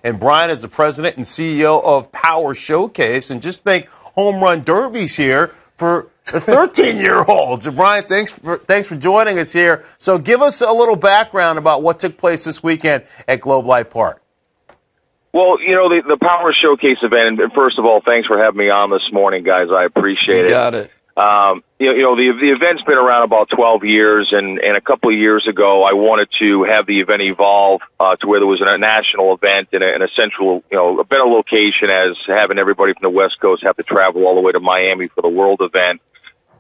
And Brian is the president and CEO of Power Showcase. And just think home run derbies here for the 13-year-olds. And Brian, thanks for joining us here. So give us a little background about what took place this weekend at Globe Life Park. Well, the Power Showcase event, and first of all, thanks for having me on this morning, guys. I appreciate it. You got it. The event's been around about 12 years, and a couple of years ago, I wanted to have the event evolve to where there was a national event in a central, a better location, as having everybody from the West Coast have to travel all the way to Miami for the World event.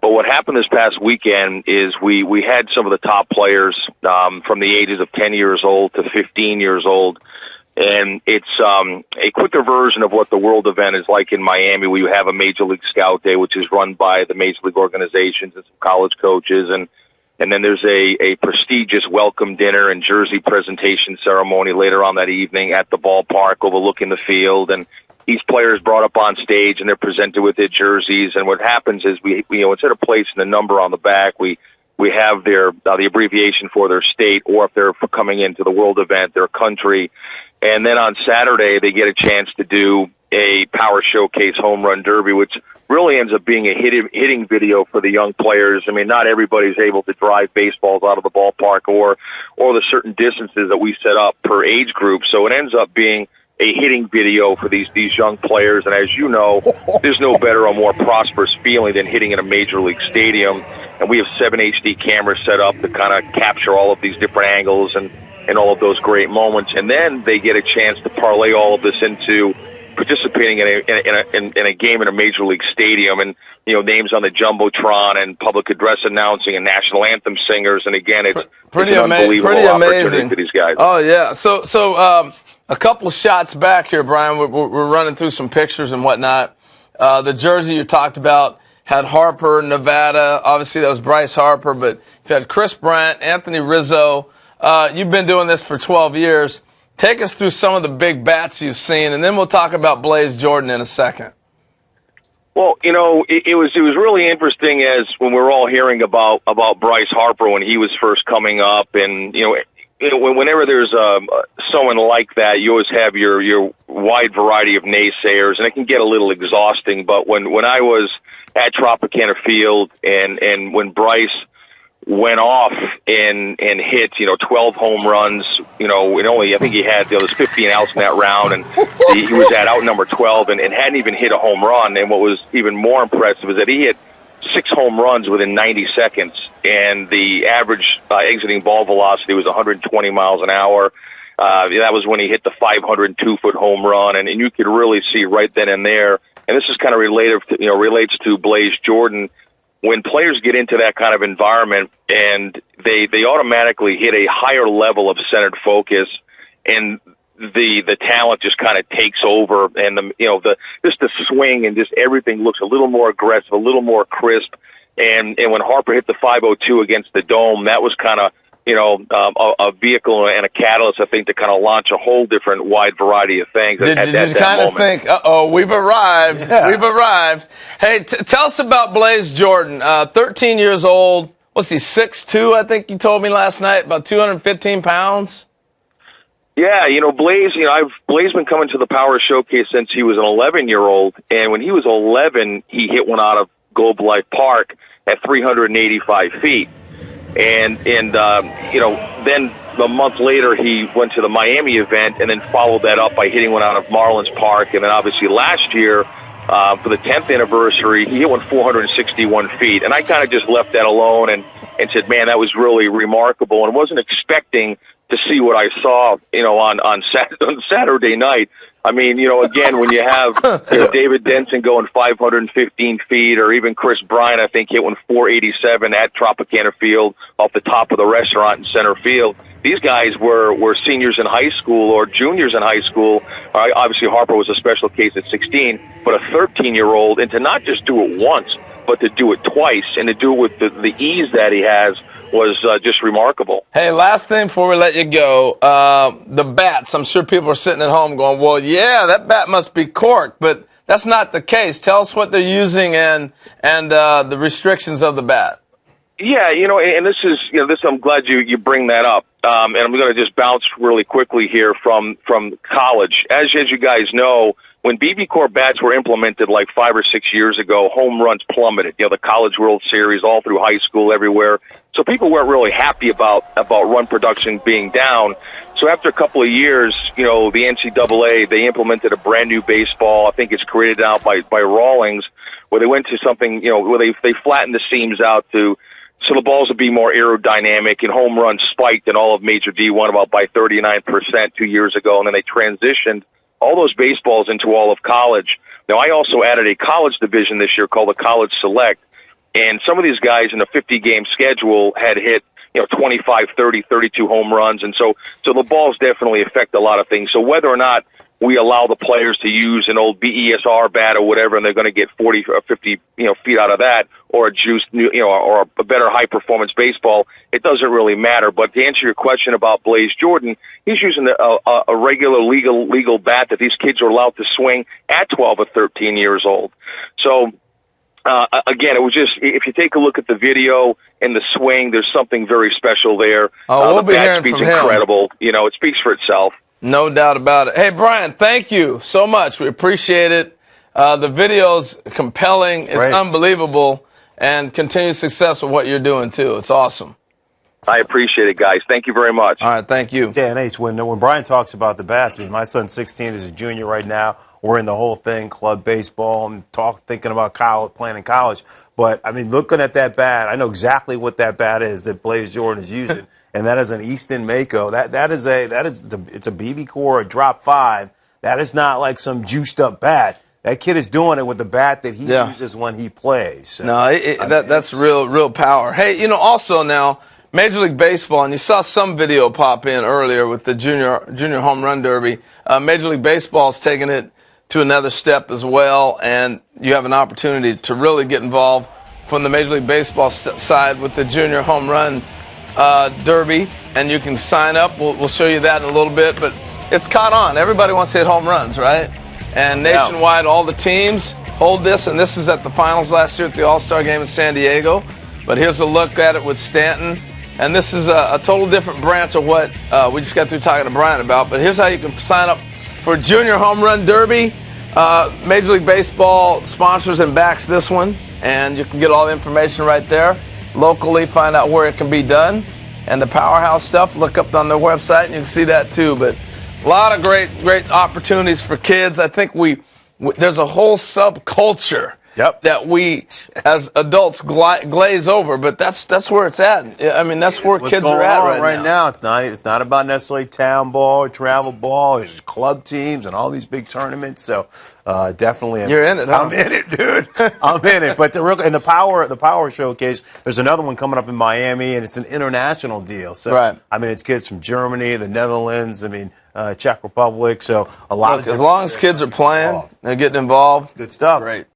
But what happened this past weekend is we had some of the top players from the ages of 10 years old to 15 years old. And it's a quicker version of what the World event is like in Miami, where you have a Major League Scout Day, which is run by the Major League organizations and some college coaches. And then there's a prestigious welcome dinner and jersey presentation ceremony later on that evening at the ballpark overlooking the field. And each player is brought up on stage, and they're presented with their jerseys. And what happens is we instead of placing the number on the back, we have their the abbreviation for their state, or if they're coming into the World event, their country. And then on Saturday, they get a chance to do a Power Showcase home run derby, which really ends up being a hitting video for the young players. I mean, not everybody's able to drive baseballs out of the ballpark or the certain distances that we set up per age group. So it ends up being a hitting video for these young players. And as you know, there's no better or more prosperous feeling than hitting in a major league stadium. And we have 7 HD cameras set up to kind of capture all of these different angles and all of those great moments. And then they get a chance to parlay all of this into participating in a game in a major league stadium, and names on the jumbotron and public address announcing and national anthem singers. And again, it's pretty an unbelievable opportunity for these guys. Oh yeah. So a couple of shots back here, Brian. We're running through some pictures and whatnot. The jersey you talked about had Harper, Nevada. Obviously, that was Bryce Harper, but you had Chris Bryant, Anthony Rizzo. You've been doing this for 12 years. Take us through some of the big bats you've seen, and then we'll talk about Blaze Jordan in a second. Well, it was really interesting as when we were all hearing about Bryce Harper when he was first coming up, and whenever there's someone like that, you always have your wide variety of naysayers, and it can get a little exhausting. But when I was at Tropicana Field and when Bryce went off and hit 12 home runs, and only I think he had there was 15 outs in that round, and he was at out number 12 and hadn't even hit a home run. And what was even more impressive is that he hit 6 home runs within 90 seconds, and the average exiting ball velocity was 120 miles an hour. That was when he hit the 502-foot home run, and you could really see right then and there. And this is kind of relates to Blaze Jordan. When players get into that kind of environment and they automatically hit a higher level of centered focus, and the talent just kind of takes over, and just the swing and just everything looks a little more aggressive, a little more crisp. And when Harper hit the 502 against the Dome, that was kind of a vehicle and a catalyst, I think, to kind of launch a whole different wide variety of things. Did you kind of think, we've arrived, we've arrived. Hey, tell us about Blaze Jordan, 13 years old. What's he, 6'2", I think you told me last night, about 215 pounds? Yeah, Blaze been coming to the Power Showcase since he was an 11-year-old, and when he was 11, he hit one out of Globe Life Park at 385 feet. And then a month later, he went to the Miami event and then followed that up by hitting one out of Marlins Park. And then obviously last year, for the 10th anniversary, he hit one 461 feet. And I kind of just left that alone and said, man, that was really remarkable, and wasn't expecting to see what I saw, on Saturday night. I mean, again, when you have David Denson going 515 feet, or even Chris Bryant, I think, hit one 487 at Tropicana Field off the top of the restaurant in center field. These guys were seniors in high school or juniors in high school. Obviously, Harper was a special case at 16, but a 13-year-old, and to not just do it once, but to do it twice, and to do it with the ease that he has, was just remarkable. Hey, last thing before we let you go, the bats. I'm sure people are sitting at home going, well, yeah, that bat must be corked, but that's not the case. Tell us what they're using and the restrictions of the bat. Yeah, and this is, I'm glad you bring that up. And I'm going to just bounce really quickly here from college. As you guys know, when BB Core bats were implemented like 5 or 6 years ago, home runs plummeted. The College World Series, all through high school, everywhere. So people weren't really happy about run production being down. So after a couple of years, the NCAA, they implemented a brand new baseball. I think it's created out by Rawlings, where they went to something, where they flattened the seams out so the balls would be more aerodynamic, and home runs spiked in all of Major D1 about by 39% 2 years ago, and then they transitioned all those baseballs into all of college. Now, I also added a college division this year called the College Select, and some of these guys in a 50-game schedule had hit 25, 30, 32 home runs, and so the balls definitely affect a lot of things. So whether or not we allow the players to use an old BESR bat or whatever, and they're going to get 40 or 50 feet out of that, or a juiced or a better high performance baseball, it doesn't really matter. But to answer your question about Blaze Jordan, he's using a regular legal bat that these kids are allowed to swing at 12 or 13 years old. So again, it was just, if you take a look at the video and the swing, there's something very special there. Oh, we'll the be bat hearing speed's from him. incredible. It speaks for itself. No doubt about it. Hey, Brian, thank you so much. We appreciate it. The video's compelling. It's unbelievable. And continued success with what you're doing, too. It's awesome. I appreciate it, guys. Thank you very much. All right, thank you. Yeah, and H, when Brian talks about the bats, my son's 16, is a junior right now. We're in the whole thing, club baseball, and thinking about playing in college. But, looking at that bat, I know exactly what that bat is that Blaze Jordan is using. And that is an Easton Mako. It's a BB Core, a drop 5. That is not like some juiced up bat. That kid is doing it with the bat that he uses when he plays. So, no, that's real power. Hey, also now Major League Baseball, and you saw some video pop in earlier with the junior home run derby. Major League Baseball's taking it to another step as well, and you have an opportunity to really get involved from the Major League Baseball side with the junior home run derby, and you can sign up. We'll show you that in a little bit, but it's caught on. Everybody wants to hit home runs, right? And nationwide, all the teams hold this, and this is at the finals last year at the All-Star Game in San Diego. But here's a look at it with Stanton, and this is a total different branch of what we just got through talking to Brian about. But here's how you can sign up for Junior Home Run Derby. Major League Baseball sponsors and backs this one, and you can get all the information right there. Locally, find out where it can be done. And the Powerhouse stuff, look up on their website, and you can see that too. But a lot of great opportunities for kids. I think there's a whole subculture that we, as adults, glaze over, but that's where it's at. That's where kids are at right now. It's not about necessarily town ball or travel ball. It's club teams and all these big tournaments. So definitely, you're in it. Huh? I'm in it, dude. I'm in it. But the Power Showcase, there's another one coming up in Miami, and it's an international deal. So it's kids from Germany, the Netherlands. Czech Republic. So a lot of as long as kids are playing, they're getting involved. Good stuff. Great.